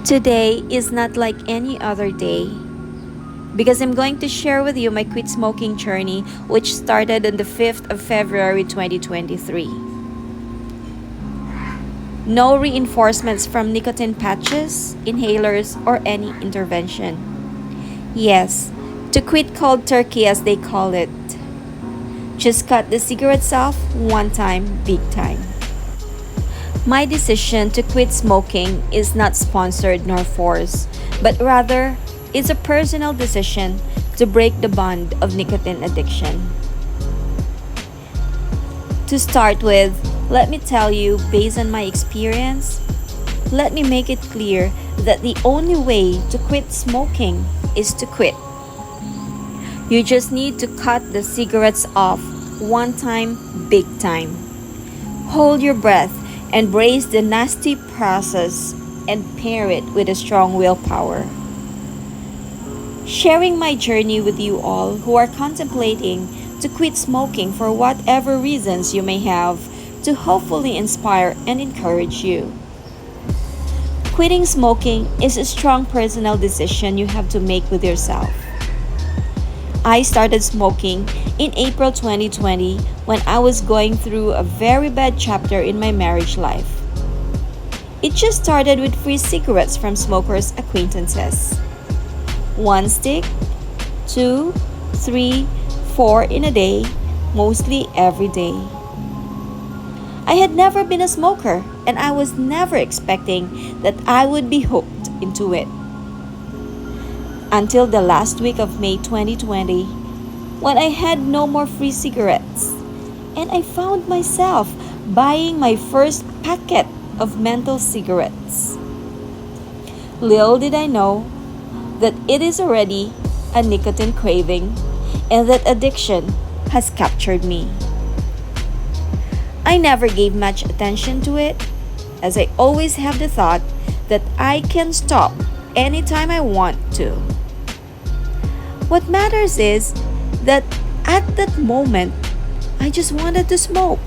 Today is not like any other day because I'm going to share with you my quit smoking journey, which started on the 5th of February 2023. No reinforcements from nicotine patches, inhalers, or any intervention. Yes, to quit cold turkey as they call it. Just cut the cigarettes off one time, big time. My decision to quit smoking is not sponsored nor forced, but rather is a personal decision to break the bond of nicotine addiction. To start with, let me tell you, based on my experience, let me make it clear that the only way to quit smoking is to quit. You just need to cut the cigarettes off one time, big time. Hold your breath and brace the nasty process and pair it with a strong willpower. Sharing my journey with you all who are contemplating to quit smoking for whatever reasons you may have to hopefully inspire and encourage you. Quitting smoking is a strong personal decision you have to make with yourself. I started smoking in April 2020 when I was going through a very bad chapter in my marriage life. It just started with free cigarettes from smokers' acquaintances. One stick, two, three, four in a day, mostly every day. I had never been a smoker and I was never expecting that I would be hooked into it. Until the last week of May 2020, when I had no more free cigarettes, and I found myself buying my first packet of menthol cigarettes. Little did I know that it is already a nicotine craving and that addiction has captured me. I never gave much attention to it, as I always have the thought that I can stop anytime I want to. What matters is that at that moment, I just wanted to smoke,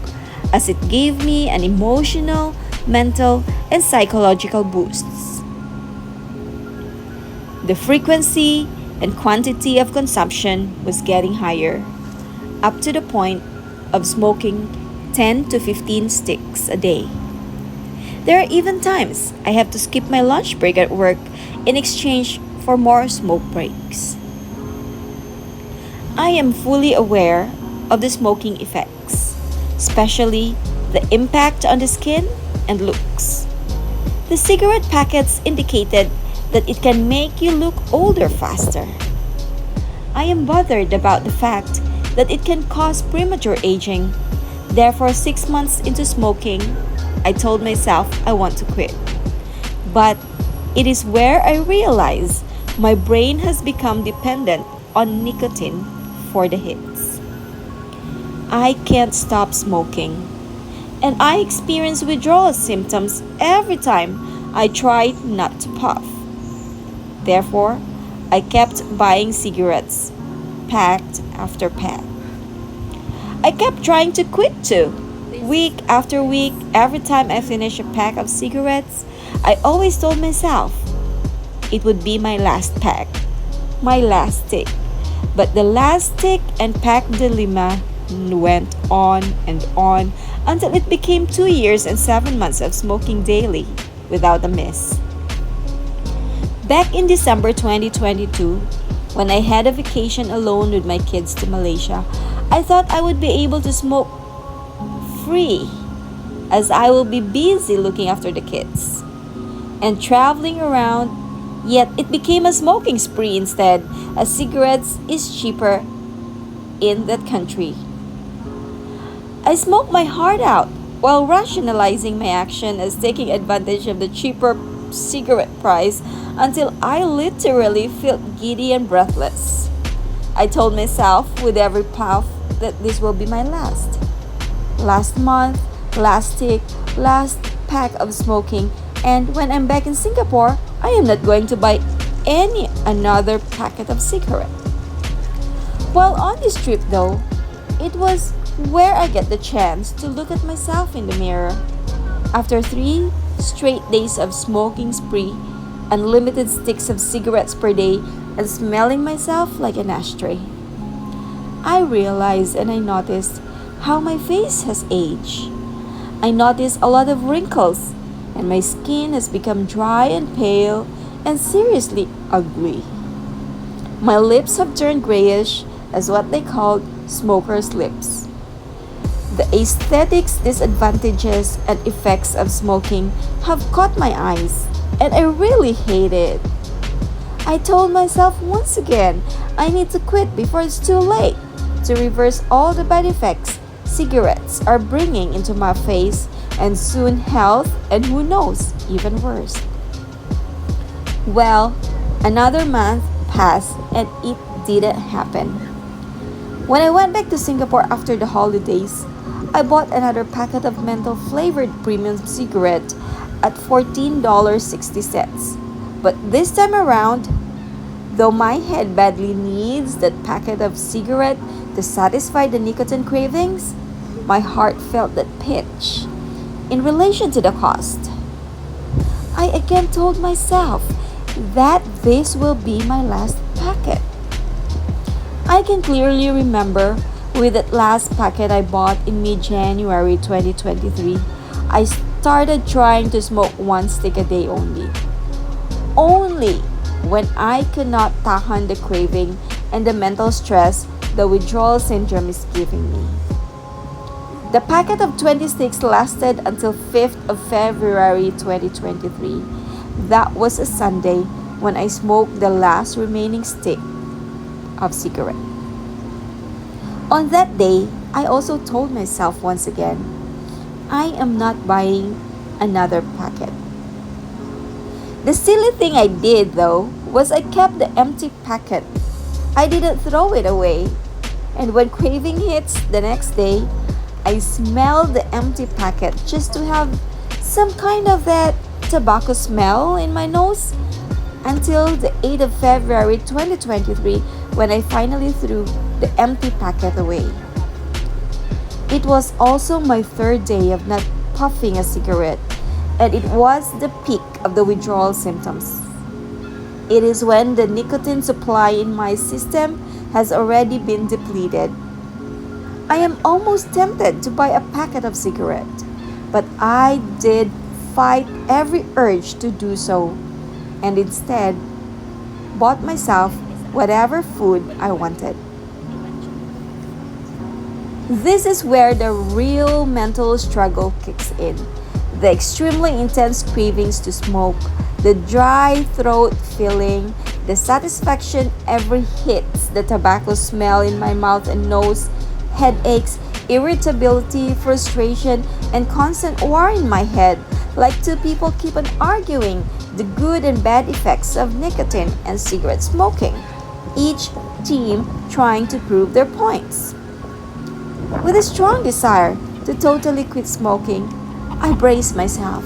as it gave me an emotional, mental, and psychological boosts. The frequency and quantity of consumption was getting higher, up to the point of smoking 10 to 15 sticks a day. There are even times I have to skip my lunch break at work in exchange for more smoke breaks. I am fully aware of the smoking effects, especially the impact on the skin and looks. The cigarette packets indicated that it can make you look older faster. I am bothered about the fact that it can cause premature aging. Therefore, 6 months into smoking, I told myself I want to quit. But it is where I realize my brain has become dependent on nicotine for the hits. I can't stop smoking, and I experience withdrawal symptoms every time I try not to puff. Therefore, I kept buying cigarettes, pack after pack. I kept trying to quit too. Week after week, every time I finished a pack of cigarettes, I always told myself it would be my last pack, my last stick. But the last stick and pack dilemma went on and on until it became 2 years and 7 months of smoking daily without a miss. Back in December 2022, when I had a vacation alone with my kids to Malaysia, I thought I would be able to smoke free as I will be busy looking after the kids and traveling around. Yet it became a smoking spree instead, as cigarettes is cheaper in that country. I smoked my heart out while rationalizing my action as taking advantage of the cheaper cigarette price until I literally felt giddy and breathless. I told myself with every puff that this will be my last. Last month, last stick, last pack of smoking, and when I'm back in Singapore, I am not going to buy any another packet of cigarette. While on this trip though, it was where I get the chance to look at myself in the mirror. After 3 straight days of smoking spree, unlimited sticks of cigarettes per day, and smelling myself like an ashtray. I realized and I noticed how my face has aged. I noticed a lot of wrinkles, and my skin has become dry and pale and seriously ugly. My lips have turned grayish as what they called smoker's lips. The aesthetics disadvantages and effects of smoking have caught my eyes, and I really hate it. I told myself once again I need to quit before it's too late to reverse all the bad effects cigarettes are bringing into my face and soon health and who knows, even worse. Well, another month passed and it didn't happen. When I went back to Singapore after the holidays, I bought another packet of menthol flavored premium cigarette at $14.60. But this time around, though my head badly needs that packet of cigarette to satisfy the nicotine cravings, my heart felt that pinch in relation to the cost. I again told myself that this will be my last packet. I can clearly remember with that last packet I bought in mid-January 2023, I started trying to smoke one stick a day only. Only when I could not tahan the craving and the mental stress the withdrawal syndrome is giving me. The packet of 20 sticks lasted until 5th of February 2023. That was a Sunday when I smoked the last remaining stick of cigarette. On that day, I also told myself once again, I am not buying another packet. The silly thing I did though was I kept the empty packet. I didn't throw it away. And when craving hits the next day, I smelled the empty packet just to have some kind of that tobacco smell in my nose until the 8th of February 2023 when I finally threw the empty packet away. It was also my third day of not puffing a cigarette, and it was the peak of the withdrawal symptoms. It is when the nicotine supply in my system has already been depleted. I am almost tempted to buy a packet of cigarette, but I did fight every urge to do so and instead bought myself whatever food I wanted. This is where the real mental struggle kicks in. The extremely intense cravings to smoke, the dry throat feeling, the satisfaction every hits, the tobacco smell in my mouth and nose, headaches, irritability, frustration, and constant war in my head, like two people keep on arguing the good and bad effects of nicotine and cigarette smoking, each team trying to prove their points. With a strong desire to totally quit smoking, I brace myself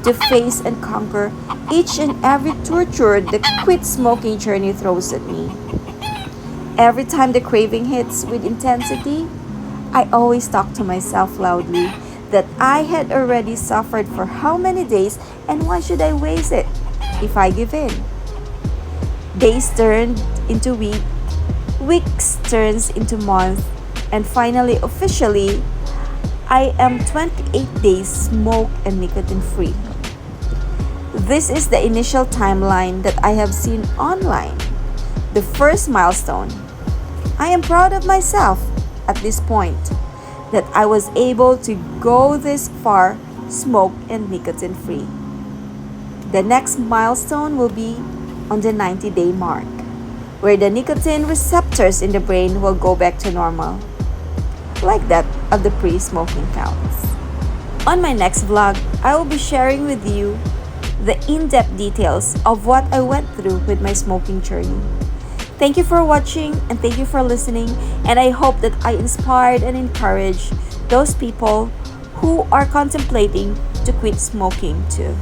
to face and conquer each and every torture the quit smoking journey throws at me. Every time the craving hits with intensity, I always talk to myself loudly that I had already suffered for how many days and why should I waste it if I give in? Days turned into weeks turns into months, and finally officially, I am 28 days smoke and nicotine free. This is the initial timeline that I have seen online, the first milestone. I am proud of myself at this point that I was able to go this far smoke and nicotine free. The next milestone will be on the 90-day mark, where the nicotine receptors in the brain will go back to normal, like that of the pre-smoking counts. On my next vlog, I will be sharing with you the in-depth details of what I went through with my smoking journey. Thank you for watching and thank you for listening, and I hope that I inspired and encouraged those people who are contemplating to quit smoking too.